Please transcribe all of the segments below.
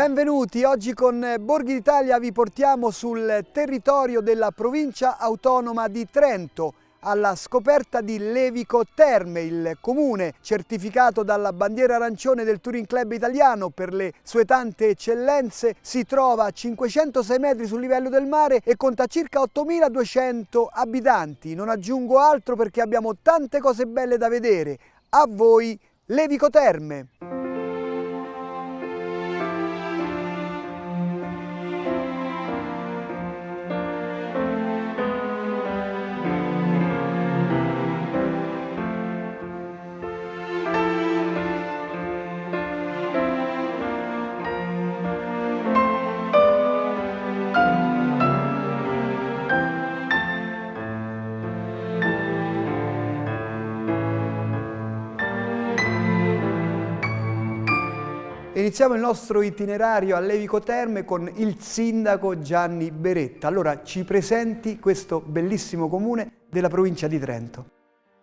Benvenuti, oggi con Borghi d'Italia vi portiamo sul territorio della provincia autonoma di Trento, alla scoperta di Levico Terme, il comune certificato dalla bandiera arancione del Touring Club italiano per le sue tante eccellenze. Si trova a 506 metri sul livello del mare e conta circa 8.200 abitanti. Non aggiungo altro perché abbiamo tante cose belle da vedere. A voi Levico Terme! Iniziamo il nostro itinerario a Levico Terme con il sindaco Gianni Beretta. Allora, ci presenti questo bellissimo comune della provincia di Trento.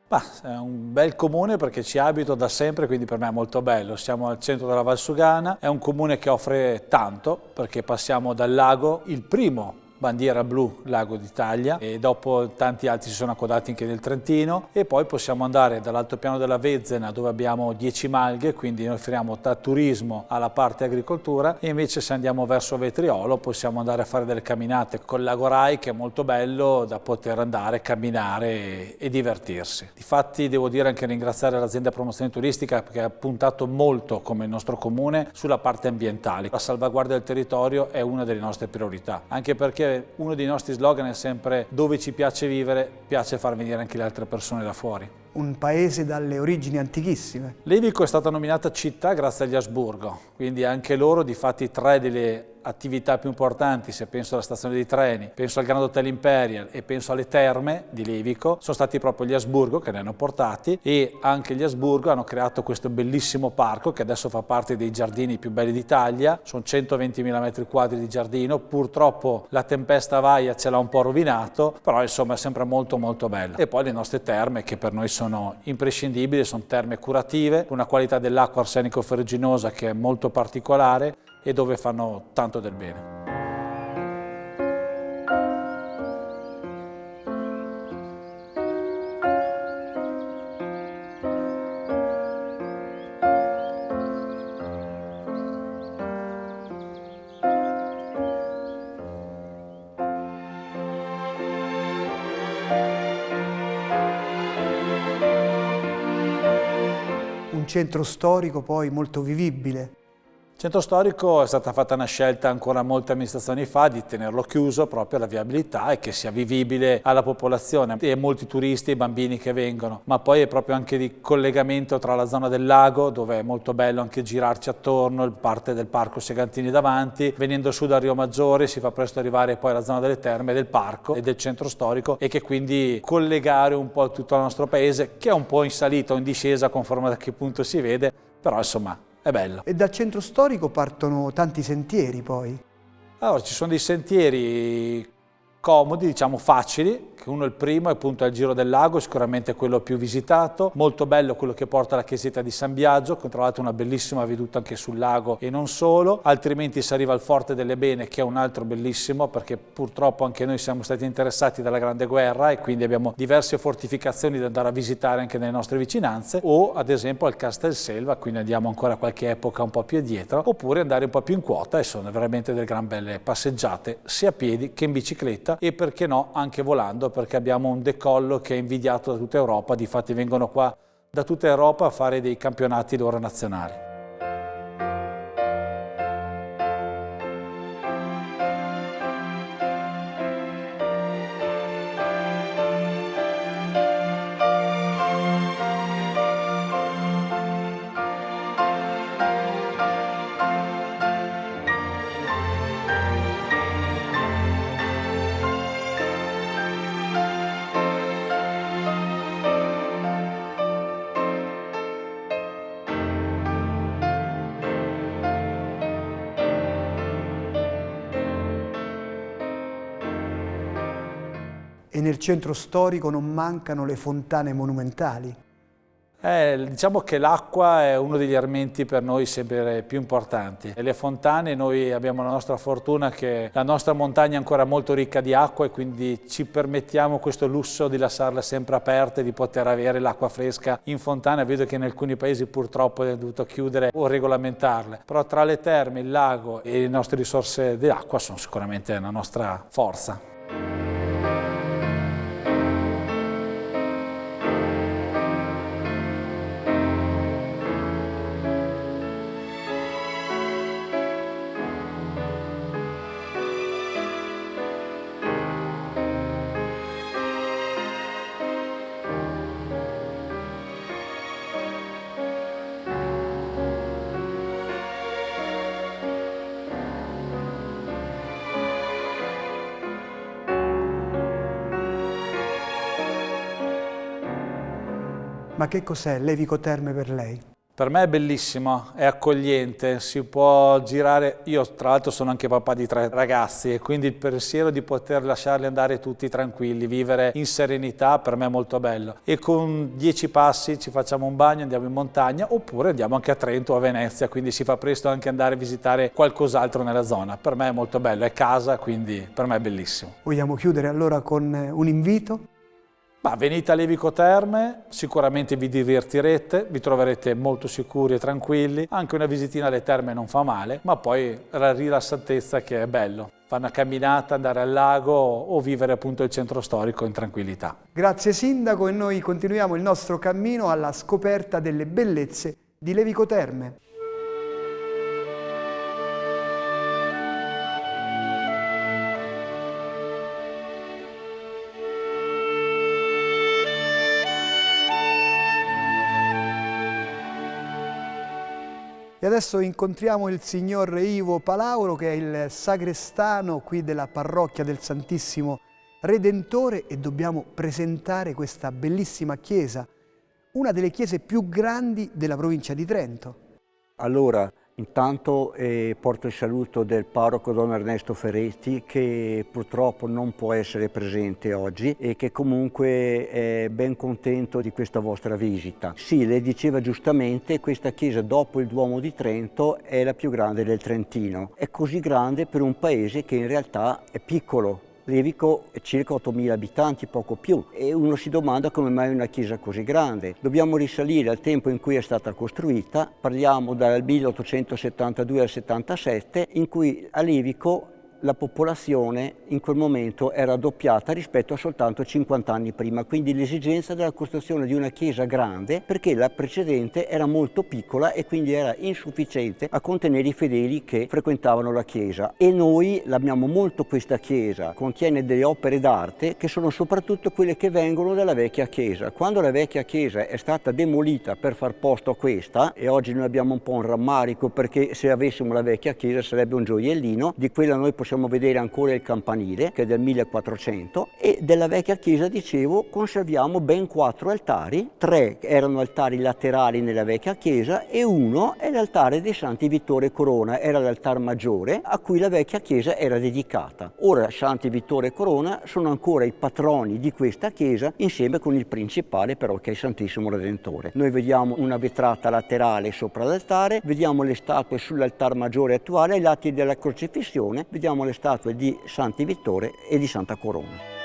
È un bel comune perché ci abito da sempre, quindi per me è molto bello. Siamo al centro della Valsugana, è un comune che offre tanto perché passiamo dal lago, il primo bandiera blu lago d'Italia, e dopo tanti altri si sono accodati anche nel Trentino, e poi possiamo andare dall'altopiano della Vezzena dove abbiamo 10 malghe, quindi noi offriamo da turismo alla parte agricoltura, e invece se andiamo verso Vetriolo possiamo andare a fare delle camminate col lago Rai, che è molto bello da poter andare, camminare e divertirsi. Difatti devo dire anche ringraziare l'azienda promozione turistica perché ha puntato molto, come il nostro comune, sulla parte ambientale. La salvaguardia del territorio è una delle nostre priorità, anche perché uno dei nostri slogan è sempre: dove ci piace vivere, piace far venire anche le altre persone da fuori. Un paese dalle origini antichissime. Levico è stata nominata città grazie agli Asburgo, quindi anche loro, difatti, tre delle attività più importanti, se penso alla stazione dei treni, penso al Grand Hotel Imperial e penso alle terme di Levico, sono stati proprio gli Asburgo che ne hanno portati, e anche gli Asburgo hanno creato questo bellissimo parco che adesso fa parte dei giardini più belli d'Italia. Sono 120.000 metri quadri di giardino, purtroppo la tempesta Vaia ce l'ha un po' rovinato, però insomma è sempre molto bello. E poi le nostre terme, che per noi sono imprescindibili, sono terme curative, una qualità dell'acqua arsenico-ferruginosa che è molto particolare e dove fanno tanto del bene. Un centro storico poi molto vivibile. Il centro storico è stata fatta una scelta ancora molte amministrazioni fa di tenerlo chiuso proprio alla viabilità e che sia vivibile alla popolazione e molti turisti e bambini che vengono, ma poi è proprio anche di collegamento tra la zona del lago, dove è molto bello anche girarci attorno, parte del parco Segantini davanti, venendo su da Rio Maggiore si fa presto arrivare poi alla zona delle terme, del parco e del centro storico, e che quindi collegare un po' tutto il nostro paese, che è un po' in salita o in discesa conforme da che punto si vede, però insomma è bello. E dal centro storico partono tanti sentieri poi. Allora, ci sono dei sentieri comodi, diciamo facili, che uno è il primo, appunto è il Giro del Lago, sicuramente quello più visitato, molto bello quello che porta alla chiesetta di San Biagio, che ho trovato una bellissima veduta anche sul lago e non solo, altrimenti si arriva al Forte delle Bene, che è un altro bellissimo, perché purtroppo anche noi siamo stati interessati dalla Grande Guerra e quindi abbiamo diverse fortificazioni da andare a visitare anche nelle nostre vicinanze, o ad esempio al Castelselva, quindi andiamo ancora a qualche epoca un po' più indietro, oppure andare un po' più in quota, e sono veramente delle gran belle passeggiate, sia a piedi che in bicicletta, e perché no anche volando, perché abbiamo un decollo che è invidiato da tutta Europa. Difatti vengono qua da tutta Europa a fare dei campionati loro nazionali. E nel centro storico non mancano le fontane monumentali. Diciamo che l'acqua è uno degli argomenti per noi sempre più importanti. E le fontane, noi abbiamo la nostra fortuna che la nostra montagna è ancora molto ricca di acqua e quindi ci permettiamo questo lusso di lasciarle sempre aperte, di poter avere l'acqua fresca in fontana. Vedo che in alcuni paesi purtroppo è dovuto chiudere o regolamentarle, però tra le terme, il lago e le nostre risorse di acqua sono sicuramente la nostra forza. Ma che cos'è Levico Terme per lei? Per me è bellissimo, è accogliente, si può girare. Io tra l'altro sono anche papà di 3 ragazzi e quindi il pensiero di poter lasciarli andare tutti tranquilli, vivere in serenità per me è molto bello. E con 10 passi ci facciamo un bagno, andiamo in montagna oppure andiamo anche a Trento o a Venezia, quindi si fa presto anche andare a visitare qualcos'altro nella zona. Per me è molto bello, è casa, quindi per me è bellissimo. Vogliamo chiudere allora con un invito? Venite a Levico Terme, sicuramente vi divertirete, vi troverete molto sicuri e tranquilli, anche una visitina alle terme non fa male, ma poi la rilassatezza che è bello, fare una camminata, andare al lago o vivere appunto il centro storico in tranquillità. Grazie Sindaco e noi continuiamo il nostro cammino alla scoperta delle bellezze di Levico Terme. E adesso incontriamo il signor Ivo Palauro, che è il sagrestano qui della parrocchia del Santissimo Redentore, e dobbiamo presentare questa bellissima chiesa, una delle chiese più grandi della provincia di Trento. Allora, intanto porto il saluto del parroco Don Ernesto Ferretti, che purtroppo non può essere presente oggi e che comunque è ben contento di questa vostra visita. Sì, lei diceva giustamente, questa chiesa dopo il Duomo di Trento è la più grande del Trentino. È così grande per un paese che in realtà è piccolo. Levico è circa 8.000 abitanti, poco più, e uno si domanda come mai una chiesa così grande. Dobbiamo risalire al tempo in cui è stata costruita, parliamo dal 1872 al 77, in cui a Levico la popolazione in quel momento era raddoppiata rispetto a soltanto 50 anni prima, quindi l'esigenza della costruzione di una chiesa grande, perché la precedente era molto piccola e quindi era insufficiente a contenere i fedeli che frequentavano la chiesa. E noi l'abbiamo molto questa chiesa, contiene delle opere d'arte che sono soprattutto quelle che vengono dalla vecchia chiesa. Quando la vecchia chiesa è stata demolita per far posto a questa, e oggi noi abbiamo un po' un rammarico perché se avessimo la vecchia chiesa sarebbe un gioiellino, di quella noi possiamo vedere ancora il campanile che è del 1400, e della vecchia chiesa, dicevo, conserviamo ben 4 altari, 3 erano altari laterali nella vecchia chiesa e uno è l'altare dei Santi Vittore e Corona, era l'altar maggiore a cui la vecchia chiesa era dedicata. Ora Santi Vittore e Corona sono ancora i patroni di questa chiesa insieme con il principale però che è il Santissimo Redentore. Noi vediamo una vetrata laterale sopra l'altare, vediamo le statue sull'altar maggiore attuale, ai lati della crocifissione vediamo le statue di Santi Vittore e di Santa Corona.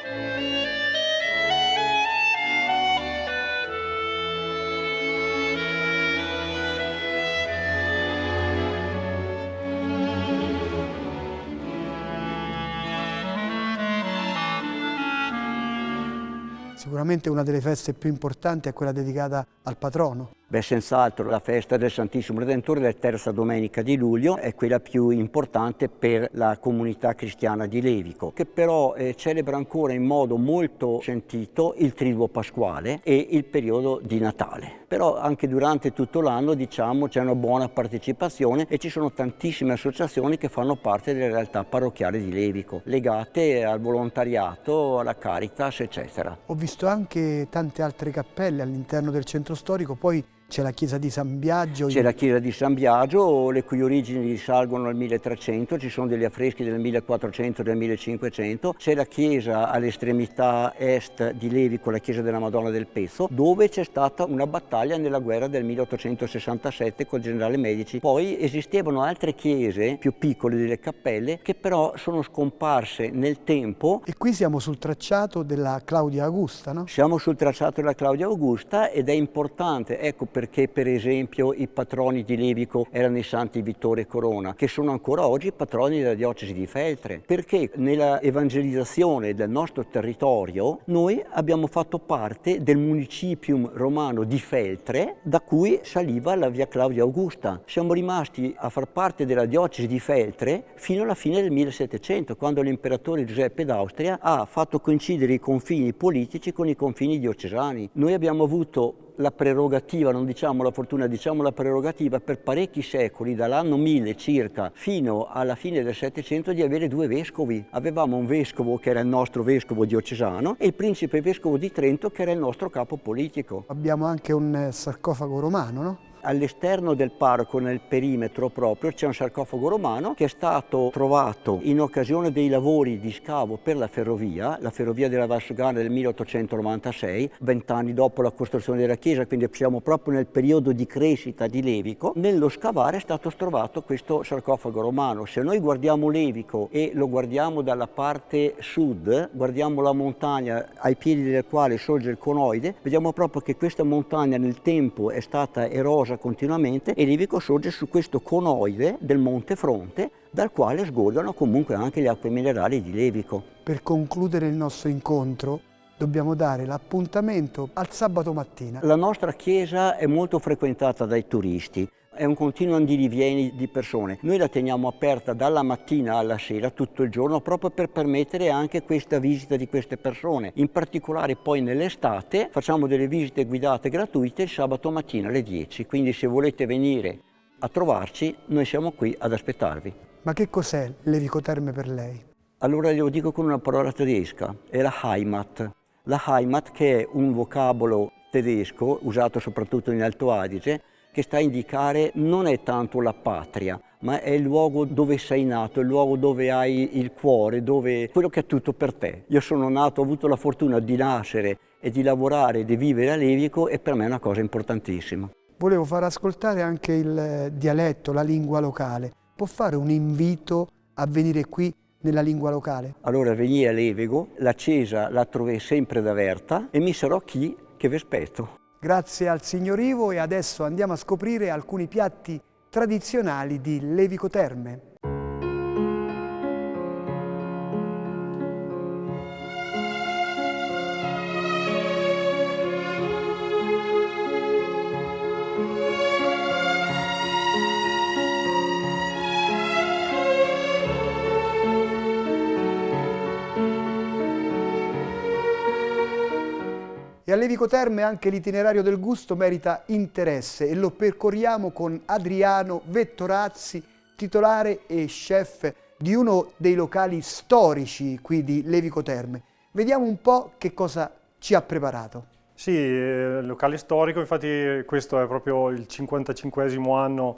Sicuramente una delle feste più importanti è quella dedicata al patrono. Beh, senz'altro la festa del Santissimo Redentore della terza domenica di luglio è quella più importante per la comunità cristiana di Levico, che però celebra ancora in modo molto sentito il Triduo Pasquale e il periodo di Natale. Però anche durante tutto l'anno, diciamo, c'è una buona partecipazione e ci sono tantissime associazioni che fanno parte delle realtà parrocchiali di Levico, legate al volontariato, alla Caritas, eccetera. Ho visto anche tante altre cappelle all'interno del centro storico, poi C'è la chiesa di San Biagio. C'è la chiesa di San Biagio, le cui origini risalgono al 1300, ci sono degli affreschi del 1400 e del 1500. C'è la chiesa all'estremità est di Levico, la chiesa della Madonna del Pezzo, dove c'è stata una battaglia nella guerra del 1867 col generale Medici. Poi esistevano altre chiese più piccole, delle cappelle, che però sono scomparse nel tempo. E qui siamo sul tracciato della Claudia Augusta, no? Siamo sul tracciato della Claudia Augusta ed è importante, ecco perché per esempio i patroni di Levico erano i santi Vittore e Corona, che sono ancora oggi patroni della diocesi di Feltre, perché nella evangelizzazione del nostro territorio noi abbiamo fatto parte del municipium romano di Feltre, da cui saliva la via Claudia Augusta. Siamo rimasti a far parte della diocesi di Feltre fino alla fine del 1700, quando l'imperatore Giuseppe d'Austria ha fatto coincidere i confini politici con i confini diocesani. Noi abbiamo avuto la prerogativa, non diciamo la fortuna, diciamo la prerogativa per parecchi secoli, dall'anno 1000 circa fino alla fine del Settecento, di avere due vescovi. Avevamo un vescovo che era il nostro vescovo diocesano e il principe vescovo di Trento che era il nostro capo politico. Abbiamo anche un sarcofago romano, no? All'esterno del parco, nel perimetro proprio, c'è un sarcofago romano che è stato trovato in occasione dei lavori di scavo per la ferrovia della Valsugana del 1896, 20 anni dopo la costruzione della chiesa, quindi siamo proprio nel periodo di crescita di Levico. Nello scavare è stato trovato questo sarcofago romano. Se noi guardiamo Levico e lo guardiamo dalla parte sud, guardiamo la montagna ai piedi della quale sorge il conoide, vediamo proprio che questa montagna nel tempo è stata erosa continuamente e Levico sorge su questo conoide del Monte Fronte, dal quale sgorgano comunque anche le acque minerali di Levico. Per concludere il nostro incontro dobbiamo dare l'appuntamento al sabato mattina. La nostra chiesa è molto frequentata dai turisti. È un continuo andirivieni di persone. Noi la teniamo aperta dalla mattina alla sera, tutto il giorno, proprio per permettere anche questa visita di queste persone. In particolare poi nell'estate facciamo delle visite guidate gratuite il sabato mattina alle 10. Quindi se volete venire a trovarci, noi siamo qui ad aspettarvi. Ma che cos'è Levico Terme per lei? Allora glielo dico con una parola tedesca, è la Heimat. La Heimat, che è un vocabolo tedesco usato soprattutto in Alto Adige, che sta a indicare non è tanto la patria, ma è il luogo dove sei nato, il luogo dove hai il cuore, dove quello che è tutto per te. Io sono nato, ho avuto la fortuna di nascere e di lavorare e di vivere a Levico e per me è una cosa importantissima. Volevo far ascoltare anche il dialetto, la lingua locale. Può fare un invito a venire qui nella lingua locale? Allora venire a Levico, la chiesa la trovi sempre aperta e mi sarò chi che vi aspetto. Grazie al signor Ivo e adesso andiamo a scoprire alcuni piatti tradizionali di Levico Terme. E a Levico Terme anche l'itinerario del gusto merita interesse e lo percorriamo con Adriano Vettorazzi, titolare e chef di uno dei locali storici qui di Levico Terme. Vediamo un po' che cosa ci ha preparato. Sì, locale storico, infatti questo è proprio il 55esimo anno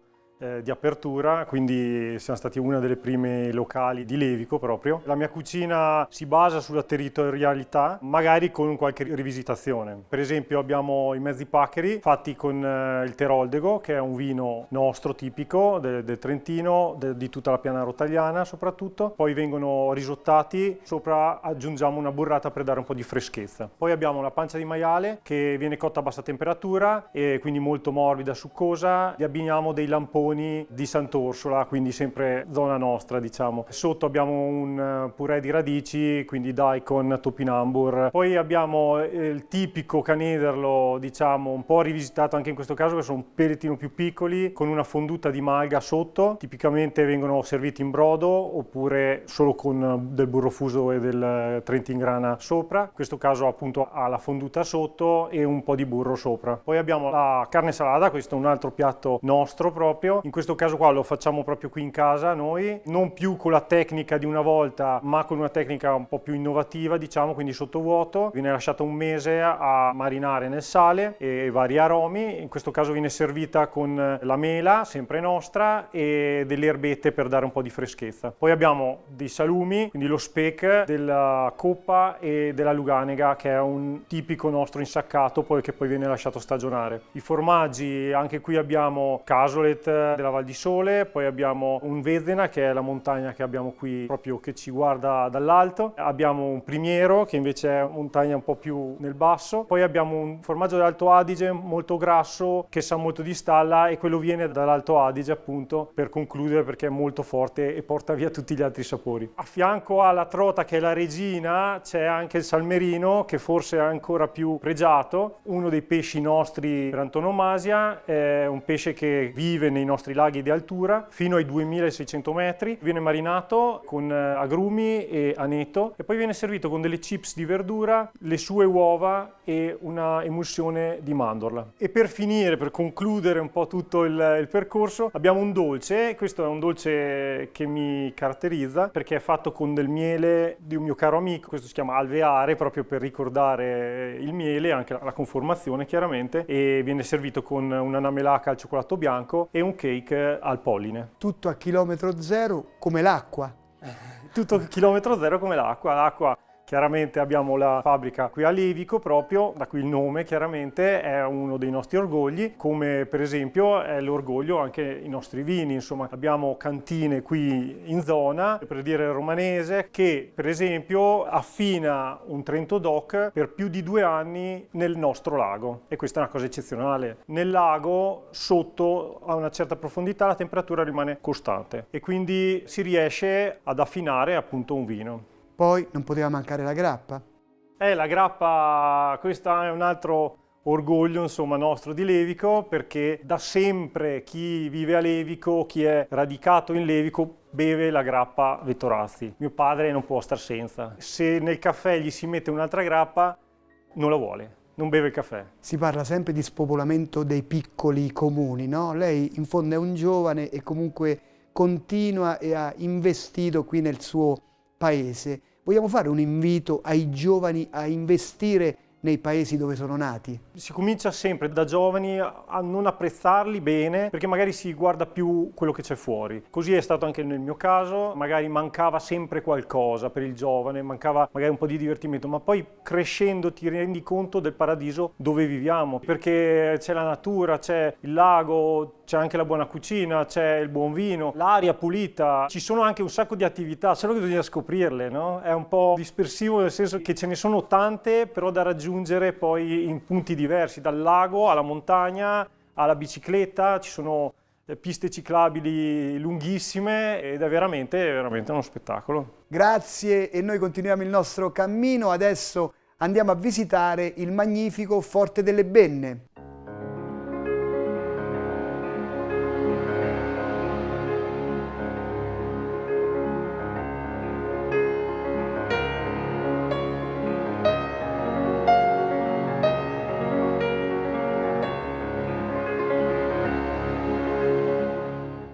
di apertura, quindi siamo stati una delle prime locali di Levico proprio. La mia cucina si basa sulla territorialità, magari con qualche rivisitazione. Per esempio abbiamo i mezzi paccheri fatti con il Teroldego, che è un vino nostro tipico del Trentino, di tutta la piana rotagliana soprattutto. Poi vengono risottati, sopra aggiungiamo una burrata per dare un po' di freschezza. Poi abbiamo la pancia di maiale che viene cotta a bassa temperatura e quindi molto morbida, succosa. Gli abbiniamo dei lamponi di Sant'Orsola, quindi sempre zona nostra, diciamo. Sotto abbiamo un purè di radici, quindi daikon, topinambur. Poi abbiamo il tipico canederlo, diciamo, un po' rivisitato anche in questo caso, che sono un pellettino più piccoli, con una fonduta di malga sotto. Tipicamente vengono serviti in brodo oppure solo con del burro fuso e del Trento in grana sopra. In questo caso appunto ha la fonduta sotto e un po' di burro sopra. Poi abbiamo la carne salata, questo è un altro piatto nostro proprio, territorio. In questo caso qua lo facciamo proprio qui in casa noi, non più con la tecnica di una volta, ma con una tecnica un po' più innovativa, diciamo, quindi sottovuoto. Viene lasciata un mese a marinare nel sale e vari aromi. In questo caso viene servita con la mela, sempre nostra, e delle erbette per dare un po' di freschezza. Poi abbiamo dei salumi, quindi lo speck, della coppa e della luganega, che è un tipico nostro insaccato che poi viene lasciato stagionare. I formaggi, anche qui abbiamo casolet della Val di Sole, poi abbiamo un Vezena, che è la montagna che abbiamo qui proprio che ci guarda dall'alto, abbiamo un Primiero che invece è montagna un po' più nel basso, poi abbiamo un formaggio dell'Alto Adige molto grasso che sa molto di stalla, e quello viene dall'Alto Adige, appunto, per concludere, perché è molto forte e porta via tutti gli altri sapori. A fianco alla trota, che è la regina, c'è anche il salmerino, che forse è ancora più pregiato, uno dei pesci nostri per antonomasia. È un pesce che vive nei nostri laghi di altura fino ai 2600 metri, viene marinato con agrumi e aneto e poi viene servito con delle chips di verdura, le sue uova e una emulsione di mandorla. E per finire, per concludere un po' tutto il percorso, abbiamo un dolce. Questo è un dolce che mi caratterizza perché è fatto con del miele di un mio caro amico, questo si chiama alveare, proprio per ricordare il miele, anche la conformazione chiaramente, e viene servito con una namelaca al cioccolato bianco e un cake al polline. Tutto a chilometro zero come l'acqua. Tutto a chilometro zero come l'acqua. L'acqua, chiaramente abbiamo la fabbrica qui a Levico, proprio da qui il nome, chiaramente è uno dei nostri orgogli, come per esempio è l'orgoglio anche i nostri vini. Insomma, abbiamo cantine qui in zona, per dire romanese, che per esempio affina un Trento DOC per più di 2 anni nel nostro lago, e questa è una cosa eccezionale. Nel lago, sotto a una certa profondità, la temperatura rimane costante e quindi si riesce ad affinare appunto un vino. Poi non poteva mancare la grappa. La grappa, questo è un altro orgoglio, insomma, nostro di Levico, perché da sempre chi vive a Levico, chi è radicato in Levico, beve la grappa Vettorazzi. Mio padre non può star senza. Se nel caffè gli si mette un'altra grappa, non la vuole. Non beve il caffè. Si parla sempre di spopolamento dei piccoli comuni, no? Lei in fondo è un giovane e comunque continua e ha investito qui nel suo paese. Vogliamo fare un invito ai giovani a investire nei paesi dove sono nati? Si comincia sempre da giovani a non apprezzarli bene, perché magari si guarda più quello che c'è fuori. Così è stato anche nel mio caso, magari mancava sempre qualcosa per il giovane, mancava magari un po' di divertimento, ma poi crescendo ti rendi conto del paradiso dove viviamo, perché c'è la natura, c'è il lago, c'è anche la buona cucina, c'è il buon vino, l'aria pulita, ci sono anche un sacco di attività, solo che bisogna scoprirle, no? È un po' dispersivo, nel senso che ce ne sono tante, però da raggiungere poi in punti diversi, dal lago alla montagna, alla bicicletta. Ci sono piste ciclabili lunghissime ed è veramente uno spettacolo. Grazie, e noi continuiamo il nostro cammino. Adesso andiamo a visitare il magnifico Forte delle Benne.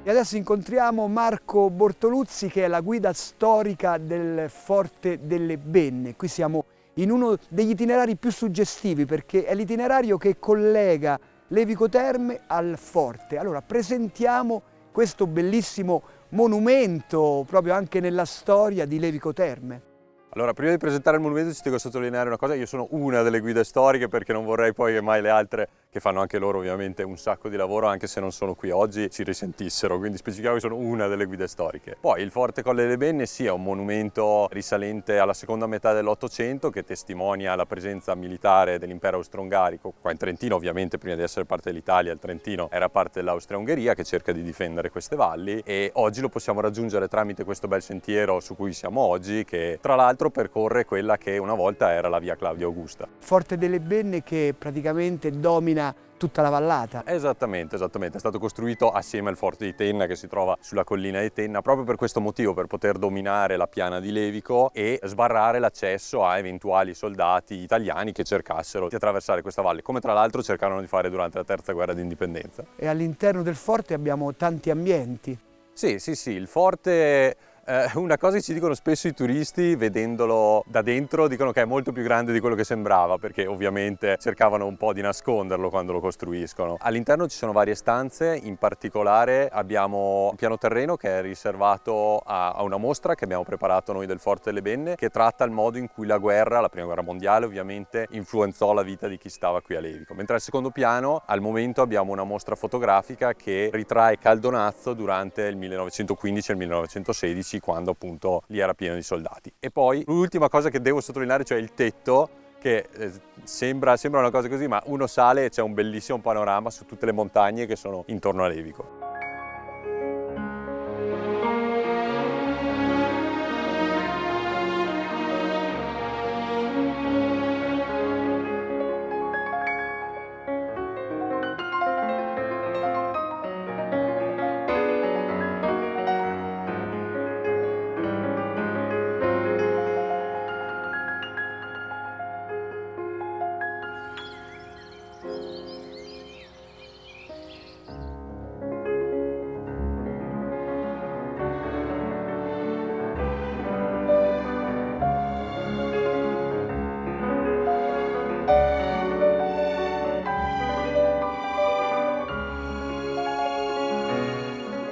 E adesso incontriamo Marco Bortoluzzi, che è la guida storica del Forte delle Benne. Qui siamo in uno degli itinerari più suggestivi, perché è l'itinerario che collega Levico Terme al Forte. Allora presentiamo questo bellissimo monumento proprio anche nella storia di Levico Terme. Allora, prima di presentare il monumento ci tengo a sottolineare una cosa: io sono una delle guide storiche, perché non vorrei poi che mai le altre, che fanno anche loro ovviamente un sacco di lavoro, anche se non sono qui oggi, si risentissero, quindi specifichiamo che sono una delle guide storiche. Poi il Forte Colle delle Benne sì, è un monumento risalente alla seconda metà dell'Ottocento, che testimonia la presenza militare dell'impero austro-ungarico, qua in Trentino ovviamente. Prima di essere parte dell'Italia, il Trentino era parte dell'Austria-Ungheria, che cerca di difendere queste valli, e oggi lo possiamo raggiungere tramite questo bel sentiero su cui siamo oggi, che tra l'altro dall'altro percorre quella che una volta era la via Claudia Augusta. Forte delle Benne che praticamente domina tutta la vallata. Esattamente, è stato costruito assieme al Forte di Tenna che si trova sulla collina di Tenna proprio per questo motivo, per poter dominare la piana di Levico e sbarrare l'accesso a eventuali soldati italiani che cercassero di attraversare questa valle, come tra l'altro cercarono di fare durante la terza guerra d'indipendenza. E all'interno del forte abbiamo tanti ambienti. Sì, il forte, una cosa che ci dicono spesso i turisti vedendolo da dentro, dicono che è molto più grande di quello che sembrava, perché ovviamente cercavano un po' di nasconderlo quando lo costruiscono. All'interno ci sono varie stanze, in particolare abbiamo un piano terreno che è riservato a una mostra che abbiamo preparato noi del Forte delle Benne, che tratta il modo in cui la prima guerra mondiale ovviamente, influenzò la vita di chi stava qui a Levico. Mentre al secondo piano, al momento, abbiamo una mostra fotografica che ritrae Caldonazzo durante il 1915 e il 1916, quando appunto lì era pieno di soldati. E poi l'ultima cosa che devo sottolineare, cioè il tetto, che sembra una cosa così, ma uno sale e c'è un bellissimo panorama su tutte le montagne che sono intorno a Levico.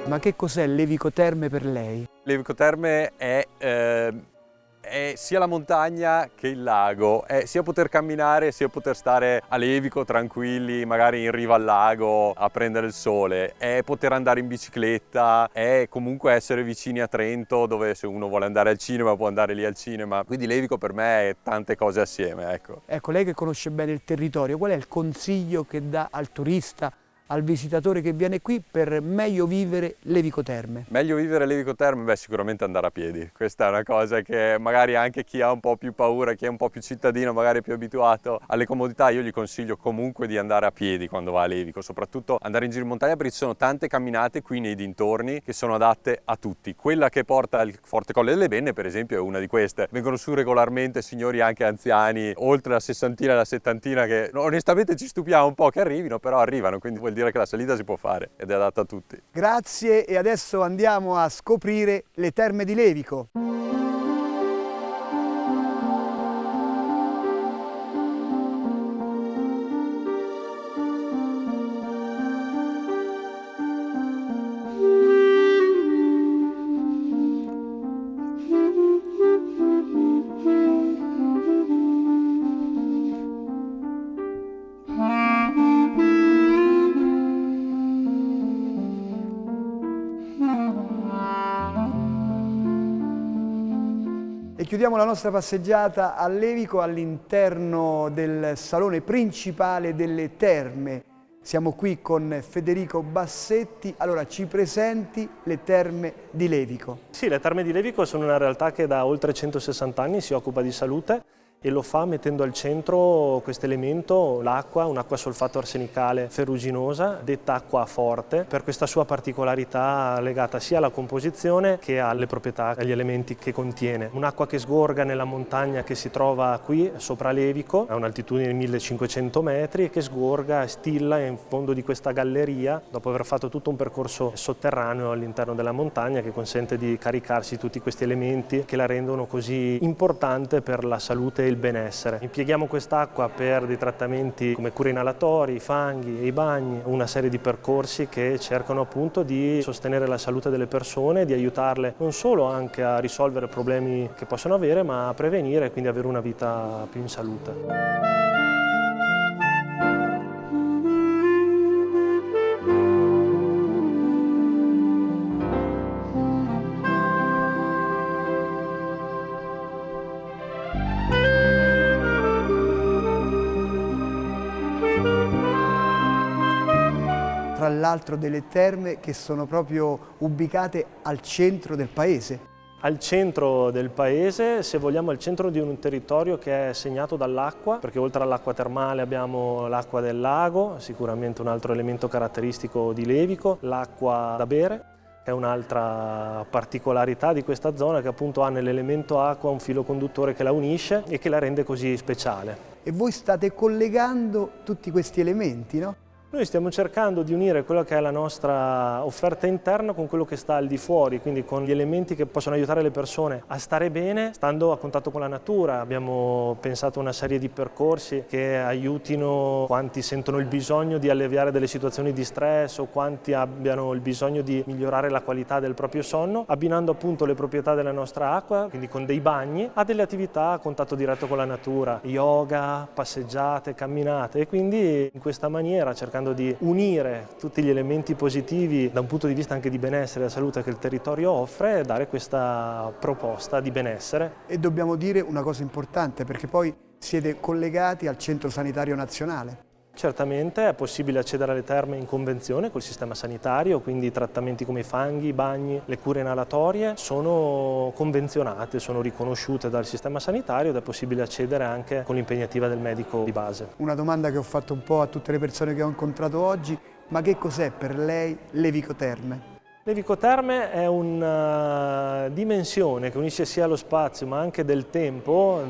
Ma che cos'è Levico Terme per lei? Levico Terme è sia la montagna che il lago, è sia poter camminare sia poter stare a Levico tranquilli, magari in riva al lago a prendere il sole, è poter andare in bicicletta, è comunque essere vicini a Trento, dove se uno vuole andare al cinema può andare lì al cinema. Quindi Levico per me è tante cose assieme, ecco. Ecco, lei che conosce bene il territorio, qual è il consiglio che dà al turista, al visitatore che viene qui per meglio vivere Levico Terme? Meglio vivere Levico Terme? Beh, sicuramente andare a piedi. Questa è una cosa che magari anche chi ha un po' più paura, chi è un po' più cittadino, magari più abituato alle comodità, io gli consiglio comunque di andare a piedi quando va a Levico, soprattutto andare in giro in montagna, perché ci sono tante camminate qui nei dintorni che sono adatte a tutti. Quella che porta al Forte Colle delle Benne, per esempio, è una di queste. Vengono su regolarmente signori anche anziani, oltre la sessantina e la settantina, che onestamente ci stupiamo un po' che arrivino, però arrivano, quindi vuol dire che la salita si può fare ed è adatta a tutti. Grazie, e adesso andiamo a scoprire le terme di Levico. E chiudiamo la nostra passeggiata a Levico all'interno del salone principale delle terme. Siamo qui con Federico Bassetti. Allora, ci presenti le terme di Levico? Sì, le terme di Levico sono una realtà che da oltre 160 anni si occupa di salute e lo fa mettendo al centro questo elemento, l'acqua, un'acqua solfato arsenicale ferruginosa, detta acqua forte, per questa sua particolarità legata sia alla composizione che alle proprietà, agli elementi che contiene. Un'acqua che sgorga nella montagna che si trova qui sopra Levico, a un'altitudine di 1500 metri, e che sgorga e stilla in fondo di questa galleria, dopo aver fatto tutto un percorso sotterraneo all'interno della montagna che consente di caricarsi tutti questi elementi che la rendono così importante per la salute e il benessere. Impieghiamo quest'acqua per dei trattamenti come cure inalatori, i fanghi e i bagni, una serie di percorsi che cercano appunto di sostenere la salute delle persone, di aiutarle non solo anche a risolvere problemi che possono avere, ma a prevenire e quindi avere una vita più in salute. Tra l'altro delle terme che sono proprio ubicate al centro del paese. al centro del paese, se vogliamo al centro di un territorio che è segnato dall'acqua, perché oltre all'acqua termale abbiamo l'acqua del lago, sicuramente un altro elemento caratteristico di Levico, l'acqua da bere, che è un'altra particolarità di questa zona, che appunto ha nell'elemento acqua un filo conduttore che la unisce e che la rende così speciale. E voi state collegando tutti questi elementi, no? Noi stiamo cercando di unire quello che è la nostra offerta interna con quello che sta al di fuori, quindi con gli elementi che possono aiutare le persone a stare bene stando a contatto con la natura. Abbiamo pensato a una serie di percorsi che aiutino quanti sentono il bisogno di alleviare delle situazioni di stress o quanti abbiano il bisogno di migliorare la qualità del proprio sonno, abbinando appunto le proprietà della nostra acqua, quindi con dei bagni, a delle attività a contatto diretto con la natura, yoga, passeggiate, camminate, e quindi in questa maniera cercando di unire tutti gli elementi positivi da un punto di vista anche di benessere e salute che il territorio offre e dare questa proposta di benessere. E dobbiamo dire una cosa importante, perché poi siete collegati al Centro Sanitario Nazionale. Certamente è possibile accedere alle terme in convenzione col sistema sanitario, quindi trattamenti come i fanghi, i bagni, le cure inalatorie sono convenzionate, sono riconosciute dal sistema sanitario ed è possibile accedere anche con l'impegnativa del medico di base. Una domanda che ho fatto un po' a tutte le persone che ho incontrato oggi, ma che cos'è per lei Levico Terme? Levico Terme è una dimensione che unisce sia lo spazio ma anche del tempo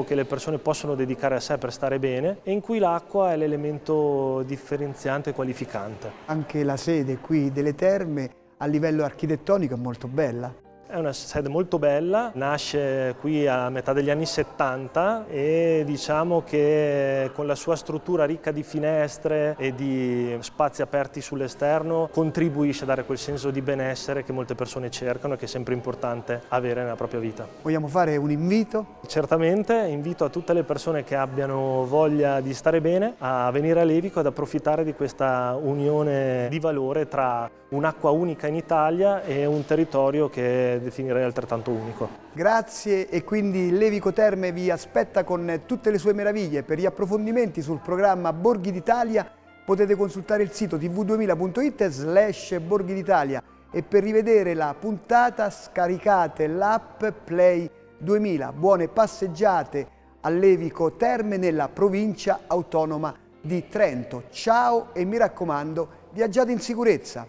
che le persone possono dedicare a sé per stare bene, e in cui l'acqua è l'elemento differenziante e qualificante. Anche la sede qui delle terme a livello architettonico è molto bella. È una sede molto bella, nasce qui a metà degli anni 70 e diciamo che con la sua struttura ricca di finestre e di spazi aperti sull'esterno contribuisce a dare quel senso di benessere che molte persone cercano e che è sempre importante avere nella propria vita. Vogliamo fare un invito? Certamente invito a tutte le persone che abbiano voglia di stare bene a venire a Levico ad approfittare di questa unione di valore tra un'acqua unica in Italia e un territorio che definirei altrettanto unico. Grazie, e quindi Levico Terme vi aspetta con tutte le sue meraviglie. Per gli approfondimenti sul programma Borghi d'Italia potete consultare il sito tv2000.it/Borghi d'Italia, e per rivedere la puntata scaricate l'app Play 2000. Buone passeggiate a Levico Terme nella provincia autonoma di Trento. Ciao, e mi raccomando, viaggiate in sicurezza.